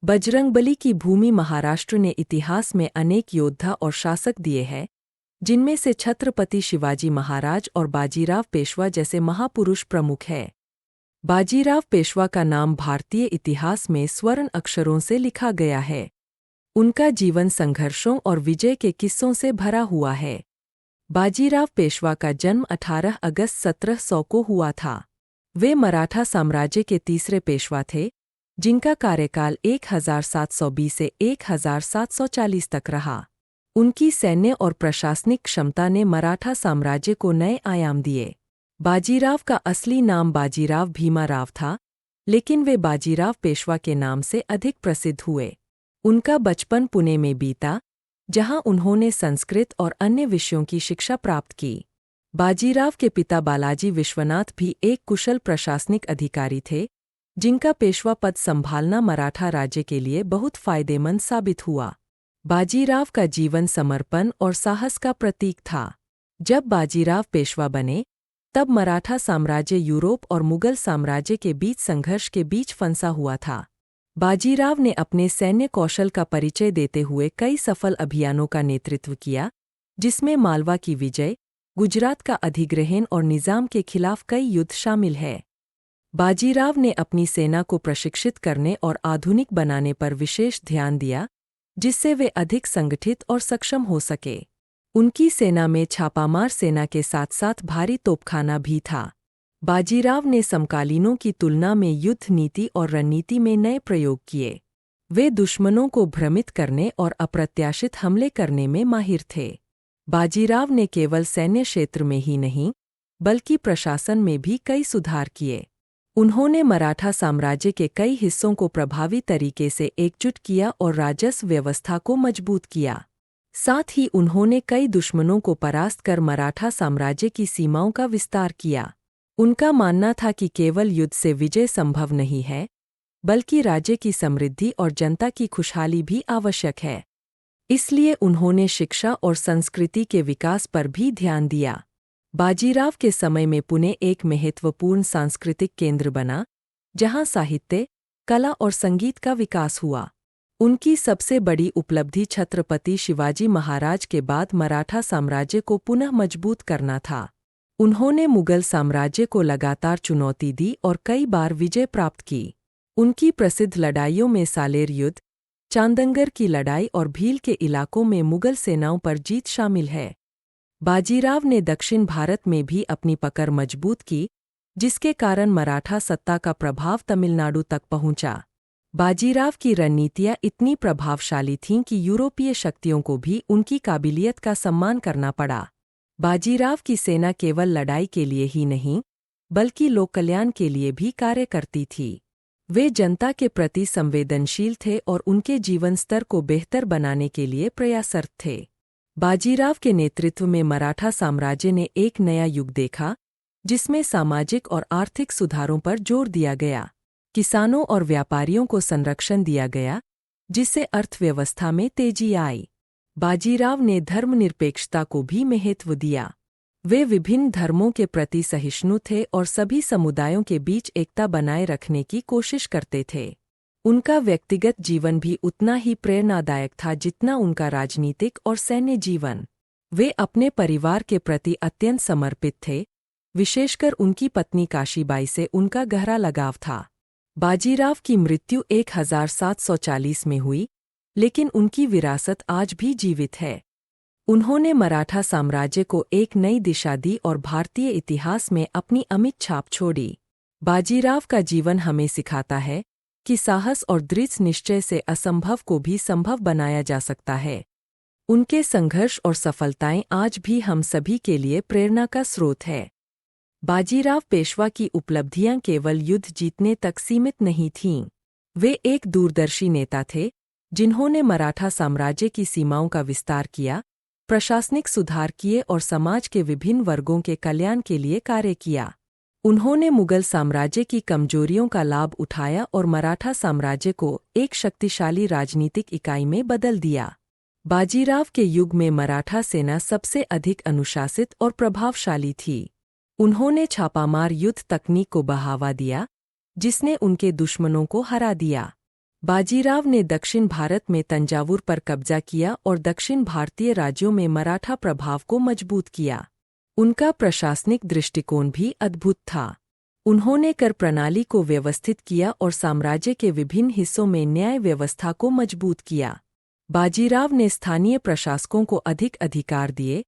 बजरंगबली की भूमि महाराष्ट्र ने इतिहास में अनेक योद्धा और शासक दिए हैं, जिनमें से छत्रपति शिवाजी महाराज और बाजीराव पेशवा जैसे महापुरुष प्रमुख हैं। बाजीराव पेशवा का नाम भारतीय इतिहास में स्वर्ण अक्षरों से लिखा गया है। उनका जीवन संघर्षों और विजय के किस्सों से भरा हुआ है। बाजीराव पेशवा का जन्म 18 अगस्त 1700 को हुआ था। वे मराठा साम्राज्य के तीसरे पेशवा थे, जिनका कार्यकाल 1720 से 1740 तक रहा। उनकी सैन्य और प्रशासनिक क्षमता ने मराठा साम्राज्य को नए आयाम दिए। बाजीराव का असली नाम बाजीराव भीमाराव था, लेकिन वे बाजीराव पेशवा के नाम से अधिक प्रसिद्ध हुए। उनका बचपन पुणे में बीता, जहां उन्होंने संस्कृत और अन्य विषयों की शिक्षा प्राप्त की। बाजीराव के पिता बालाजी विश्वनाथ भी एक कुशल प्रशासनिक अधिकारी थे, जिनका पेशवा पद संभालना मराठा राज्य के लिए बहुत फायदेमंद साबित हुआ। बाजीराव का जीवन समर्पण और साहस का प्रतीक था। जब बाजीराव पेशवा बने, तब मराठा साम्राज्य यूरोप और मुगल साम्राज्य के बीच संघर्ष के बीच फंसा हुआ था। बाजीराव ने अपने सैन्य कौशल का परिचय देते हुए कई सफल अभियानों का नेतृत्व किया, जिसमें मालवा की विजय, गुजरात का अधिग्रहण और निजाम के खिलाफ कई युद्ध शामिल हैं। बाजीराव ने अपनी सेना को प्रशिक्षित करने और आधुनिक बनाने पर विशेष ध्यान दिया, जिससे वे अधिक संगठित और सक्षम हो सके। उनकी सेना में छापामार सेना के साथ साथ भारी तोपखाना भी था। बाजीराव ने समकालीनों की तुलना में युद्ध नीति और रणनीति में नए प्रयोग किए। वे दुश्मनों को भ्रमित करने और अप्रत्याशित हमले करने में माहिर थे। बाजीराव ने केवल सैन्य क्षेत्र में ही नहीं, बल्कि प्रशासन में भी कई सुधार किए। उन्होंने मराठा साम्राज्य के कई हिस्सों को प्रभावी तरीके से एकजुट किया और राजस्व व्यवस्था को मजबूत किया। साथ ही उन्होंने कई दुश्मनों को परास्त कर मराठा साम्राज्य की सीमाओं का विस्तार किया। उनका मानना था कि केवल युद्ध से विजय संभव नहीं है, बल्कि राज्य की समृद्धि और जनता की खुशहाली भी आवश्यक है। इसलिए उन्होंने शिक्षा और संस्कृति के विकास पर भी ध्यान दिया। बाजीराव के समय में पुणे एक महत्वपूर्ण सांस्कृतिक केंद्र बना, जहां साहित्य, कला और संगीत का विकास हुआ। उनकी सबसे बड़ी उपलब्धि छत्रपति शिवाजी महाराज के बाद मराठा साम्राज्य को पुनः मजबूत करना था। उन्होंने मुगल साम्राज्य को लगातार चुनौती दी और कई बार विजय प्राप्त की। उनकी प्रसिद्ध लड़ाइयों में सालेर युद्ध, चांदंगर की लड़ाई और भील के इलाकों में मुगल सेनाओं पर जीत शामिल है। बाजीराव ने दक्षिण भारत में भी अपनी पकड़ मजबूत की, जिसके कारण मराठा सत्ता का प्रभाव तमिलनाडु तक पहुंचा। बाजीराव की रणनीतियां इतनी प्रभावशाली थीं कि यूरोपीय शक्तियों को भी उनकी काबिलियत का सम्मान करना पड़ा। बाजीराव की सेना केवल लड़ाई के लिए ही नहीं, बल्कि लोक कल्याण के लिए भी कार्य करती थी। वे जनता के प्रति संवेदनशील थे और उनके जीवन स्तर को बेहतर बनाने के लिए प्रयासरत थे। बाजीराव के नेतृत्व में मराठा साम्राज्य ने एक नया युग देखा, जिसमें सामाजिक और आर्थिक सुधारों पर जोर दिया गया। किसानों और व्यापारियों को संरक्षण दिया गया, जिससे अर्थव्यवस्था में तेजी आई। बाजीराव ने धर्मनिरपेक्षता को भी महत्व दिया। वे विभिन्न धर्मों के प्रति सहिष्णु थे और सभी समुदायों के बीच एकता बनाए रखने की कोशिश करते थे। उनका व्यक्तिगत जीवन भी उतना ही प्रेरणादायक था जितना उनका राजनीतिक और सैन्य जीवन। वे अपने परिवार के प्रति अत्यंत समर्पित थे, विशेषकर उनकी पत्नी काशीबाई से उनका गहरा लगाव था। बाजीराव की मृत्यु 1740 में हुई, लेकिन उनकी विरासत आज भी जीवित है। उन्होंने मराठा साम्राज्य को एक नई दिशा दी और भारतीय इतिहास में अपनी अमिट छाप छोड़ी। बाजीराव का जीवन हमें सिखाता है कि साहस और दृढ़ निश्चय से असंभव को भी संभव बनाया जा सकता है। उनके संघर्ष और सफलताएं आज भी हम सभी के लिए प्रेरणा का स्रोत है। बाजीराव पेशवा की उपलब्धियां केवल युद्ध जीतने तक सीमित नहीं थीं। वे एक दूरदर्शी नेता थे, जिन्होंने मराठा साम्राज्य की सीमाओं का विस्तार किया, प्रशासनिक सुधार किए और समाज के विभिन्न वर्गों के कल्याण के लिए कार्य किया। उन्होंने मुगल साम्राज्य की कमजोरियों का लाभ उठाया और मराठा साम्राज्य को एक शक्तिशाली राजनीतिक इकाई में बदल दिया। बाजीराव के युग में मराठा सेना सबसे अधिक अनुशासित और प्रभावशाली थी। उन्होंने छापामार युद्ध तकनीक को बढ़ावा दिया, जिसने उनके दुश्मनों को हरा दिया। बाजीराव ने दक्षिण भारत में तंजावुर पर कब्जा किया और दक्षिण भारतीय राज्यों में मराठा प्रभाव को मजबूत किया। उनका प्रशासनिक दृष्टिकोण भी अद्भुत था। उन्होंने कर प्रणाली को व्यवस्थित किया और साम्राज्य के विभिन्न हिस्सों में न्याय व्यवस्था को मजबूत किया। बाजीराव ने स्थानीय प्रशासकों को अधिक अधिकार दिए,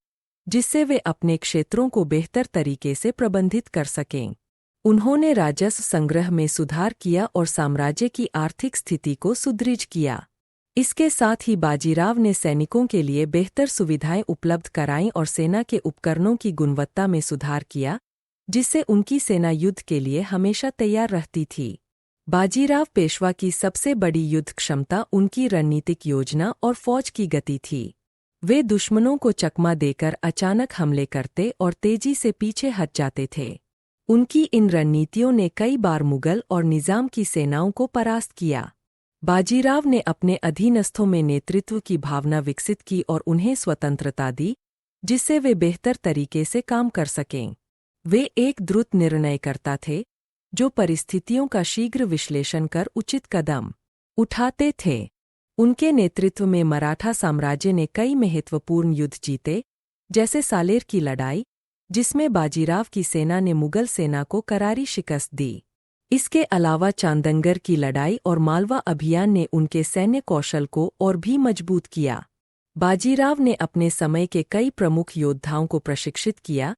जिससे वे अपने क्षेत्रों को बेहतर तरीके से प्रबंधित कर सकें। उन्होंने राजस्व संग्रह में सुधार किया और साम्राज्य की आर्थिक स्थिति को सुदृढ़ किया। इसके साथ ही बाजीराव ने सैनिकों के लिए बेहतर सुविधाएं उपलब्ध कराईं और सेना के उपकरणों की गुणवत्ता में सुधार किया, जिससे उनकी सेना युद्ध के लिए हमेशा तैयार रहती थी। बाजीराव पेशवा की सबसे बड़ी युद्ध क्षमता उनकी रणनीतिक योजना और फौज की गति थी। वे दुश्मनों को चकमा देकर अचानक हमले करते और तेजी से पीछे हट जाते थे। उनकी इन रणनीतियों ने कई बार मुगल और निजाम की सेनाओं को परास्त किया। बाजीराव ने अपने अधीनस्थों में नेतृत्व की भावना विकसित की और उन्हें स्वतंत्रता दी, जिससे वे बेहतर तरीके से काम कर सकें। वे एक द्रुत निर्णयकर्ता थे, जो परिस्थितियों का शीघ्र विश्लेषण कर उचित कदम उठाते थे। उनके नेतृत्व में मराठा साम्राज्य ने कई महत्वपूर्ण युद्ध जीते, जैसे सालेर की लड़ाई, जिसमें बाजीराव की सेना ने मुगल सेना को करारी शिकस्त दी। इसके अलावा चांदंगर की लड़ाई और मालवा अभियान ने उनके सैन्य कौशल को और भी मजबूत किया। बाजीराव ने अपने समय के कई प्रमुख योद्धाओं को प्रशिक्षित किया,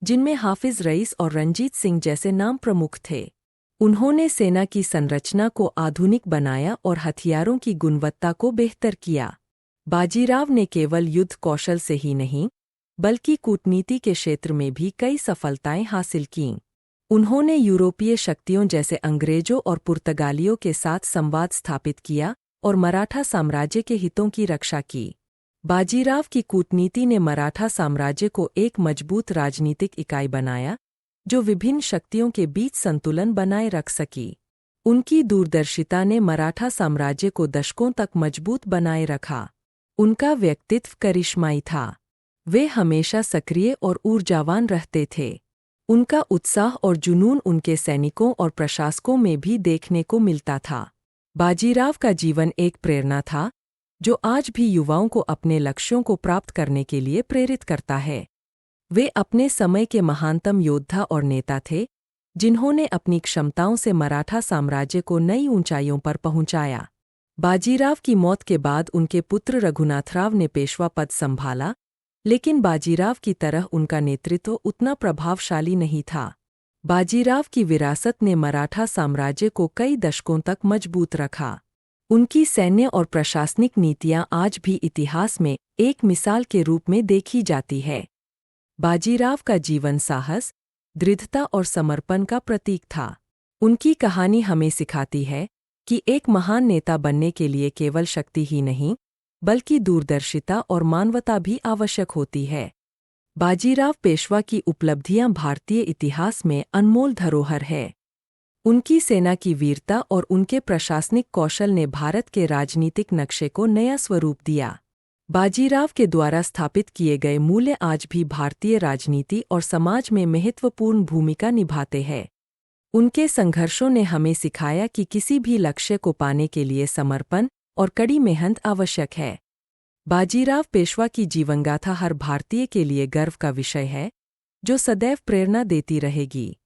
जिनमें हाफिज रईस और रंजीत सिंह जैसे नाम प्रमुख थे। उन्होंने सेना की संरचना को आधुनिक बनाया और हथियारों की गुणवत्ता को बेहतर किया। बाजीराव ने केवल युद्ध कौशल से ही नहीं, बल्कि कूटनीति के क्षेत्र में भी कई सफलताएं हासिल कीं। उन्होंने यूरोपीय शक्तियों जैसे अंग्रेजों और पुर्तगालियों के साथ संवाद स्थापित किया और मराठा साम्राज्य के हितों की रक्षा की। बाजीराव की कूटनीति ने मराठा साम्राज्य को एक मजबूत राजनीतिक इकाई बनाया, जो विभिन्न शक्तियों के बीच संतुलन बनाए रख सकी। उनकी दूरदर्शिता ने मराठा साम्राज्य को दशकों तक मजबूत बनाए रखा। उनका व्यक्तित्व करिश्माई था। वे हमेशा सक्रिय और ऊर्जावान रहते थे। उनका उत्साह और जुनून उनके सैनिकों और प्रशासकों में भी देखने को मिलता था। बाजीराव का जीवन एक प्रेरणा था, जो आज भी युवाओं को अपने लक्ष्यों को प्राप्त करने के लिए प्रेरित करता है। वे अपने समय के महानतम योद्धा और नेता थे, जिन्होंने अपनी क्षमताओं से मराठा साम्राज्य को नई ऊंचाइयों पर पहुंचाया। बाजीराव की मौत के बाद उनके पुत्र रघुनाथराव ने पेशवा पद संभाला, लेकिन बाजीराव की तरह उनका नेतृत्व उतना प्रभावशाली नहीं था। बाजीराव की विरासत ने मराठा साम्राज्य को कई दशकों तक मजबूत रखा। उनकी सैन्य और प्रशासनिक नीतियां आज भी इतिहास में एक मिसाल के रूप में देखी जाती है। बाजीराव का जीवन साहस, दृढ़ता और समर्पण का प्रतीक था। उनकी कहानी हमें सिखाती है कि एक महान नेता बनने के लिए केवल शक्ति ही नहीं, बल्कि दूरदर्शिता और मानवता भी आवश्यक होती है। बाजीराव पेशवा की उपलब्धियां भारतीय इतिहास में अनमोल धरोहर है। उनकी सेना की वीरता और उनके प्रशासनिक कौशल ने भारत के राजनीतिक नक्शे को नया स्वरूप दिया। बाजीराव के द्वारा स्थापित किए गए मूल्य आज भी भारतीय राजनीति और समाज में महत्वपूर्ण भूमिका निभाते हैं। उनके संघर्षों ने हमें सिखाया कि किसी भी लक्ष्य को पाने के लिए समर्पण और कड़ी मेहनत आवश्यक है। बाजीराव पेशवा की जीवनगाथा हर भारतीय के लिए गर्व का विषय है, जो सदैव प्रेरणा देती रहेगी।